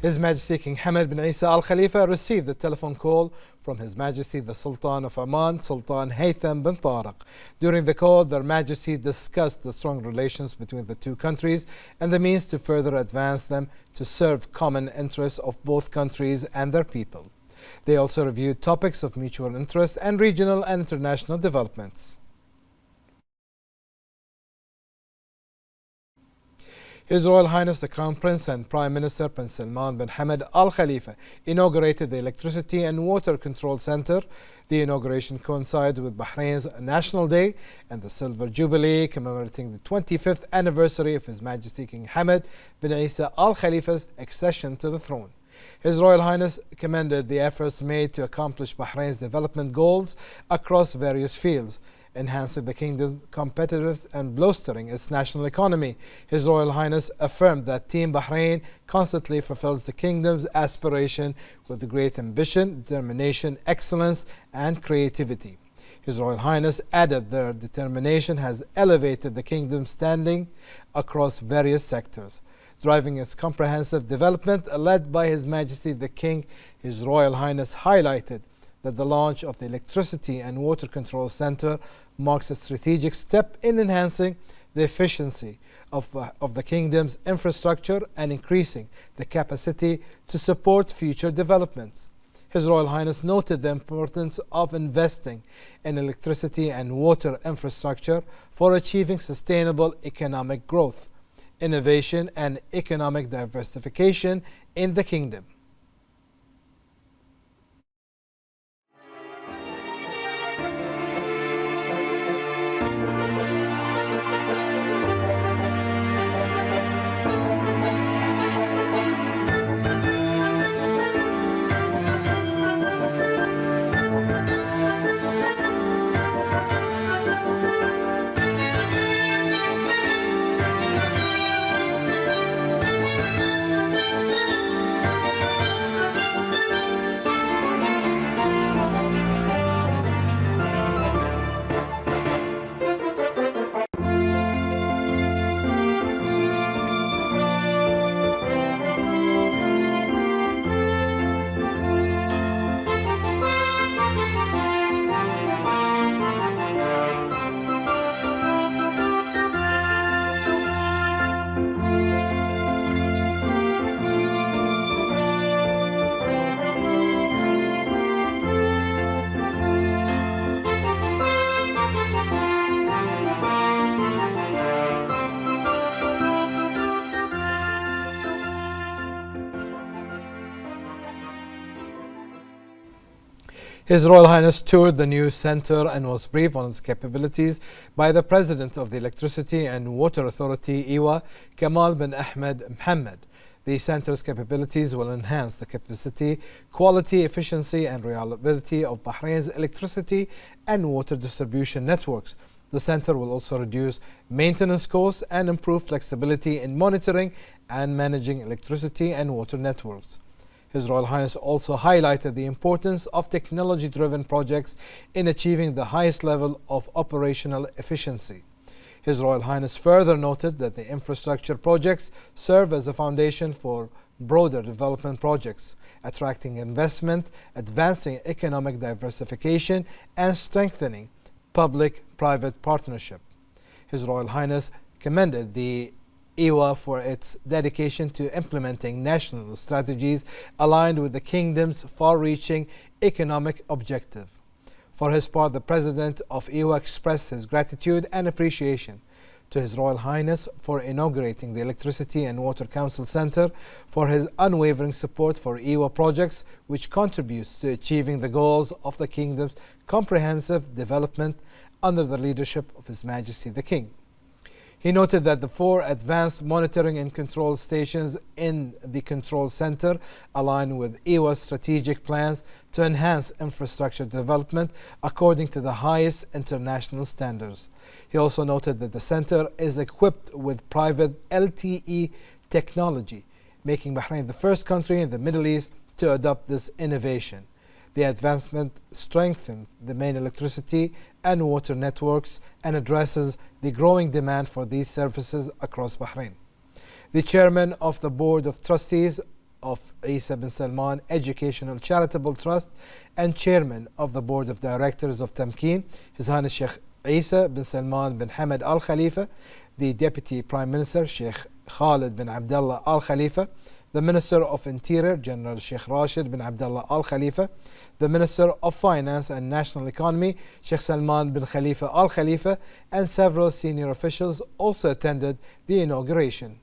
His Majesty King Hamad bin Isa Al Khalifa received a telephone call from His Majesty the Sultan of Oman, Sultan Haytham bin Tariq. During the call, Their Majesty discussed the strong relations between the two countries and the means to further advance them to serve common interests of both countries and their people. They also reviewed topics of mutual interest and regional and international developments. His Royal Highness the Crown Prince and Prime Minister Prince Salman bin Hamad Al Khalifa inaugurated the Electricity and Water Control Center. The inauguration coincided with Bahrain's National Day and the Silver Jubilee, commemorating the 25th anniversary of His Majesty King Hamad bin Isa Al Khalifa's accession to the throne. His Royal Highness commended the efforts made to accomplish Bahrain's development goals across various fields, enhancing the kingdom's competitiveness and bolstering its national economy. His Royal Highness affirmed that Team Bahrain constantly fulfills the kingdom's aspiration with great ambition, determination, excellence, and creativity. His Royal Highness added their determination has elevated the kingdom's standing across various sectors, driving its comprehensive development led by His Majesty the King. His Royal Highness highlighted that the launch of the Electricity and Water Control Center marks a strategic step in enhancing the efficiency of the kingdom's infrastructure and increasing the capacity to support future developments. His Royal Highness noted the importance of investing in electricity and water infrastructure for achieving sustainable economic growth, innovation, and economic diversification in the kingdom. His Royal Highness toured the new center and was briefed on its capabilities by the President of the Electricity and Water Authority, IWA, Kamal bin Ahmed Mohammed. The center's capabilities will enhance the capacity, quality, efficiency, and reliability of Bahrain's electricity and water distribution networks. The center will also reduce maintenance costs and improve flexibility in monitoring and managing electricity and water networks. His Royal Highness also highlighted the importance of technology-driven projects in achieving the highest level of operational efficiency. His Royal Highness further noted that the infrastructure projects serve as a foundation for broader development projects, attracting investment, advancing economic diversification, and strengthening public-private partnership. His Royal Highness commended the IWA for its dedication to implementing national strategies aligned with the kingdom's far-reaching economic objective. For his part, the President of IWA expressed his gratitude and appreciation to His Royal Highness for inaugurating the Electricity and Water Council Center, for his unwavering support for IWA projects, which contributes to achieving the goals of the kingdom's comprehensive development under the leadership of His Majesty the King. He noted that the 4 advanced monitoring and control stations in the control center align with IWA's strategic plans to enhance infrastructure development according to the highest international standards. He also noted that the center is equipped with private LTE technology, making Bahrain the first country in the Middle East to adopt this innovation. The advancement strengthens the main electricity and water networks and addresses the growing demand for these services across Bahrain. The chairman of the Board of Trustees of Isa bin Salman Educational Charitable Trust and Chairman of the Board of Directors of Tamkeen, His Highness Sheikh Isa bin Salman bin Hamad Al Khalifa, the Deputy Prime Minister Sheikh Khalid bin Abdullah Al Khalifa, the Minister of Interior General Sheikh Rashid bin Abdullah Al Khalifa, the Minister of Finance and National Economy Sheikh Salman bin Khalifa Al Khalifa, and several senior officials also attended the inauguration.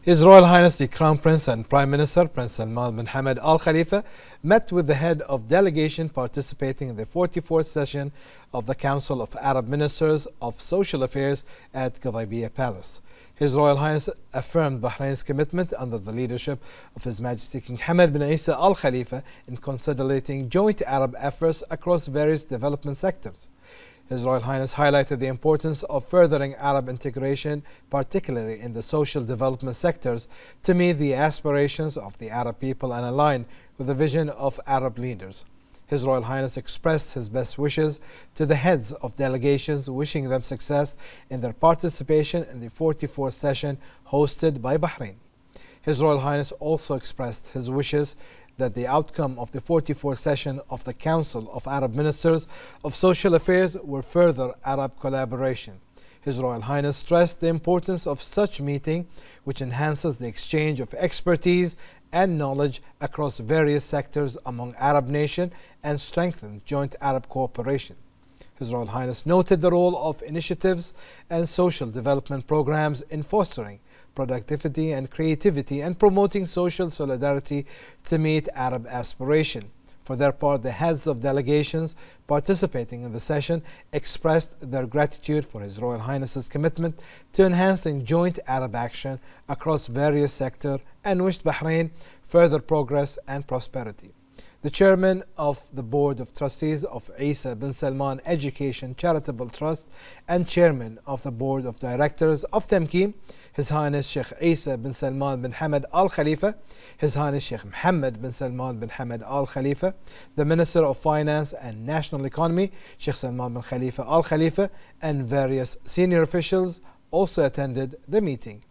His Royal Highness the Crown Prince and Prime Minister Prince Salman bin Hamad Al Khalifa met with the head of delegation participating in the 44th session of the Council of Arab Ministers of Social Affairs at Qadaibiya Palace. His Royal Highness affirmed Bahrain's commitment under the leadership of His Majesty King Hamad bin Isa Al Khalifa in consolidating joint Arab efforts across various development sectors. His Royal Highness highlighted the importance of furthering Arab integration, particularly in the social development sectors, to meet the aspirations of the Arab people and align with the vision of Arab leaders. His Royal Highness expressed his best wishes to the heads of delegations, wishing them success in their participation in the 44th session hosted by Bahrain. His Royal Highness also expressed his wishes that the outcome of the 44th session of the Council of Arab Ministers of Social Affairs will further Arab collaboration. His Royal Highness stressed the importance of such meeting, which enhances the exchange of expertise and knowledge across various sectors among Arab nations and strengthens joint Arab cooperation. His Royal Highness noted the role of initiatives and social development programs in fostering productivity and creativity and promoting social solidarity to meet Arab aspiration. For their part, the heads of delegations participating in the session expressed their gratitude for His Royal Highness's commitment to enhancing joint Arab action across various sectors and wished Bahrain further progress and prosperity. The chairman of the Board of Trustees of Isa bin Salman Education Charitable Trust and chairman of the Board of Directors of Tamkeen, His Highness Sheikh Isa bin Salman bin Hamad Al Khalifa, His Highness Sheikh Mohammed bin Salman bin Hamad Al Khalifa, the Minister of Finance and National Economy Sheikh Salman bin Khalifa Al Khalifa, and various senior officials also attended the meeting.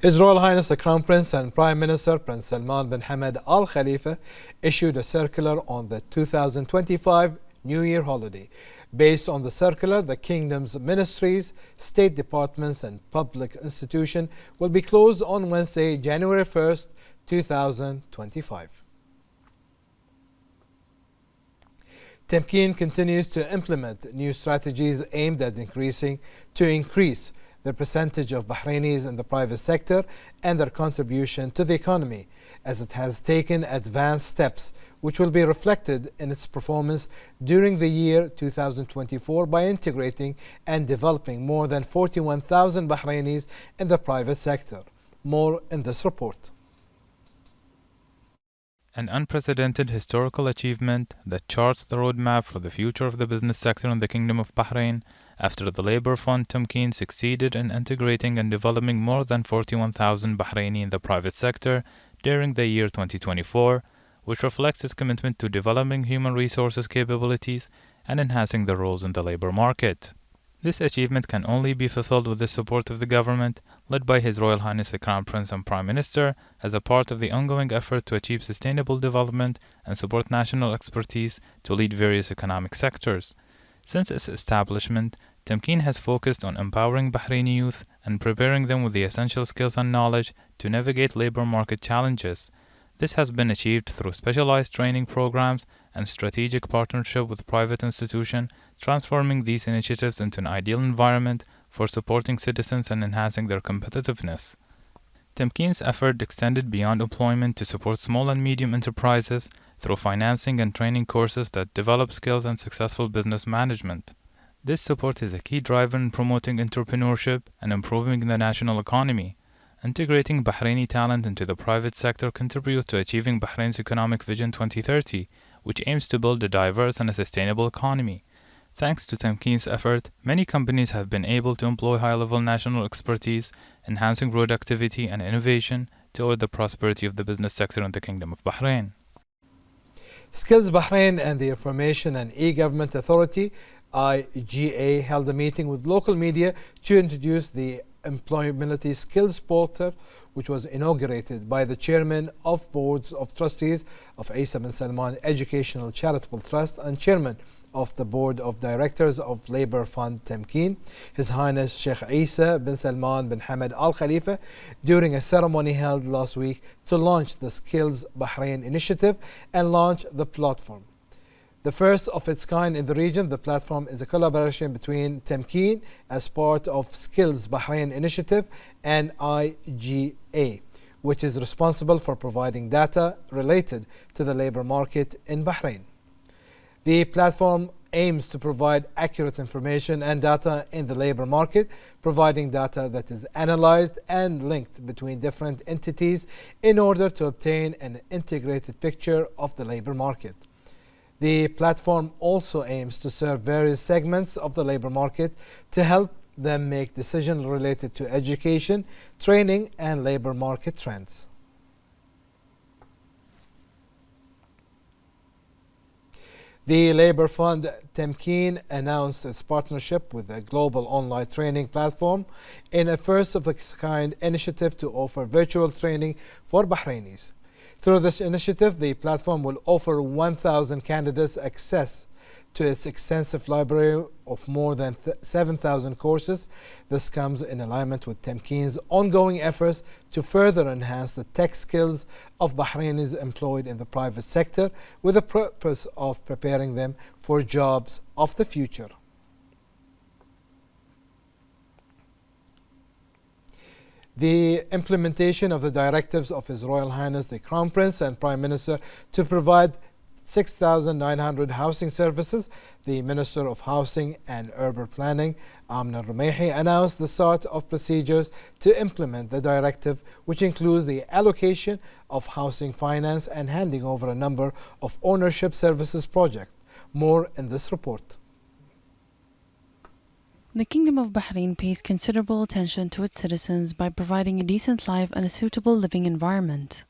His Royal Highness the Crown Prince and Prime Minister Prince Salman bin Hamad Al Khalifa issued a circular on the 2025 New Year holiday. Based on the circular, the Kingdom's ministries, state departments and public institutions will be closed on Wednesday, January 1st, 2025. Temkeen continues to implement new strategies aimed at increase the percentage of Bahrainis in the private sector and their contribution to the economy, as it has taken advanced steps which will be reflected in its performance during the year 2024 by integrating and developing more than 41,000 Bahrainis in the private sector. More in this report. An unprecedented historical achievement that charts the roadmap for the future of the business sector in the Kingdom of Bahrain after the Labour Fund Temkeen succeeded in integrating and developing more than 41,000 Bahraini in the private sector during the year 2024, which reflects its commitment to developing human resources capabilities and enhancing their roles in the labour market. This achievement can only be fulfilled with the support of the government, led by His Royal Highness the Crown Prince and Prime Minister, as a part of the ongoing effort to achieve sustainable development and support national expertise to lead various economic sectors. Since its establishment, Temkeen has focused on empowering Bahraini youth and preparing them with the essential skills and knowledge to navigate labour market challenges. This has been achieved through specialized training programs and strategic partnership with private institutions, transforming these initiatives into an ideal environment for supporting citizens and enhancing their competitiveness. Temkeen's effort extended beyond employment to support small and medium enterprises through financing and training courses that develop skills and successful business management. This support is a key driver in promoting entrepreneurship and improving the national economy. Integrating Bahraini talent into the private sector contributes to achieving Bahrain's Economic Vision 2030, which aims to build a diverse and a sustainable economy. Thanks to Temkeen's effort, many companies have been able to employ high-level national expertise, enhancing productivity and innovation toward the prosperity of the business sector in the Kingdom of Bahrain. Skills Bahrain and the Information and E-Government Authority, IGA, held a meeting with local media to introduce the Employability Skills Portal, which was inaugurated by the Chairman of Boards of Trustees of Isa bin Salman Educational Charitable Trust and Chairman of the Board of Directors of Labour Fund Temkeen, His Highness Sheikh Isa bin Salman bin Hamad Al Khalifa, during a ceremony held last week to launch the Skills Bahrain initiative and launch the platform. The first of its kind in the region, the platform is a collaboration between Temkeen as part of Skills Bahrain initiative and IGA, which is responsible for providing data related to the labor market in Bahrain. The platform aims to provide accurate information and data in the labor market, providing data that is analyzed and linked between different entities in order to obtain an integrated picture of the labor market. The platform also aims to serve various segments of the labor market to help them make decisions related to education, training, and labor market trends. The Labour Fund Temkeen announced its partnership with a global online training platform in a first-of-its-kind initiative to offer virtual training for Bahrainis. Through this initiative, the platform will offer 1,000 candidates access to its extensive library of more than 7,000 courses. This comes in alignment with Temkeen's ongoing efforts to further enhance the tech skills of Bahrainis employed in the private sector with the purpose of preparing them for jobs of the future. The implementation of the directives of His Royal Highness the Crown Prince and Prime Minister to provide 6,900 housing services, the Minister of Housing and Urban Planning, Amna Rumaihi, announced the start of procedures to implement the directive, which includes the allocation of housing finance and handing over a number of ownership services projects. More in this report. The Kingdom of Bahrain pays considerable attention to its citizens by providing a decent life and a suitable living environment.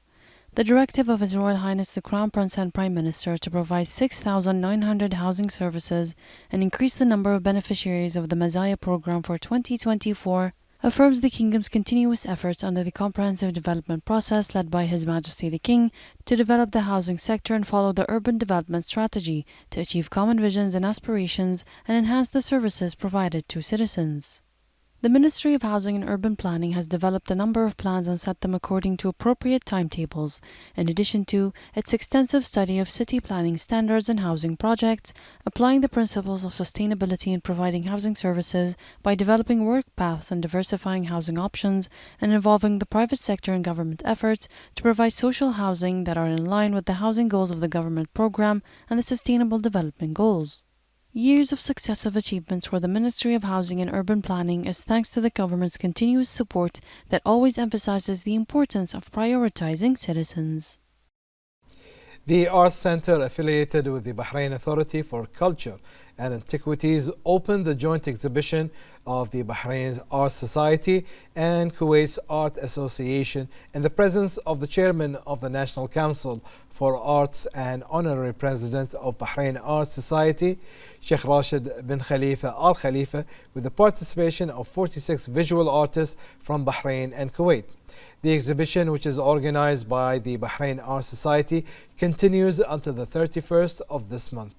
The directive of His Royal Highness the Crown Prince and Prime Minister to provide 6,900 housing services and increase the number of beneficiaries of the Mazaya program for 2024 affirms the Kingdom's continuous efforts under the comprehensive development process led by His Majesty the King to develop the housing sector and follow the urban development strategy to achieve common visions and aspirations and enhance the services provided to citizens. The Ministry of Housing and Urban Planning has developed a number of plans and set them according to appropriate timetables, in addition to its extensive study of city planning standards and housing projects, applying the principles of sustainability in providing housing services by developing work paths and diversifying housing options, and involving the private sector and government efforts to provide social housing that are in line with the housing goals of the government program and the Sustainable Development Goals. Years of successive achievements for the Ministry of Housing and Urban Planning is thanks to the government's continuous support that always emphasizes the importance of prioritizing citizens. The Arts Center, affiliated with the Bahrain Authority for Culture and Antiquities, opened the joint exhibition of the Bahrain's Art Society and Kuwait's Art Association in the presence of the chairman of the National Council for Arts and honorary president of Bahrain Art Society, Sheikh Rashid bin Khalifa Al Khalifa, with the participation of 46 visual artists from Bahrain and Kuwait. The exhibition, which is organized by the Bahrain Art Society, continues until the 31st of this month.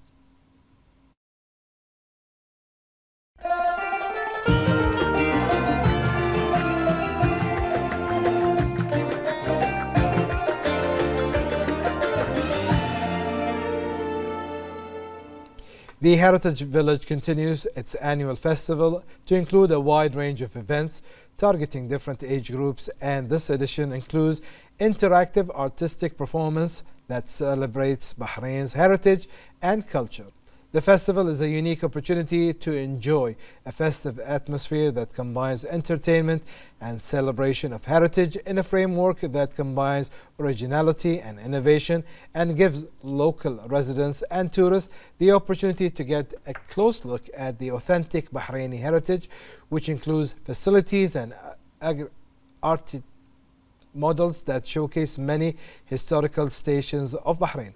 The Heritage Village continues its annual festival to include a wide range of events targeting different age groups, and this edition includes interactive artistic performance that celebrates Bahrain's heritage and culture. The festival is a unique opportunity to enjoy a festive atmosphere that combines entertainment and celebration of heritage in a framework that combines originality and innovation and gives local residents and tourists the opportunity to get a close look at the authentic Bahraini heritage, which includes facilities and art models that showcase many historical stations of Bahrain.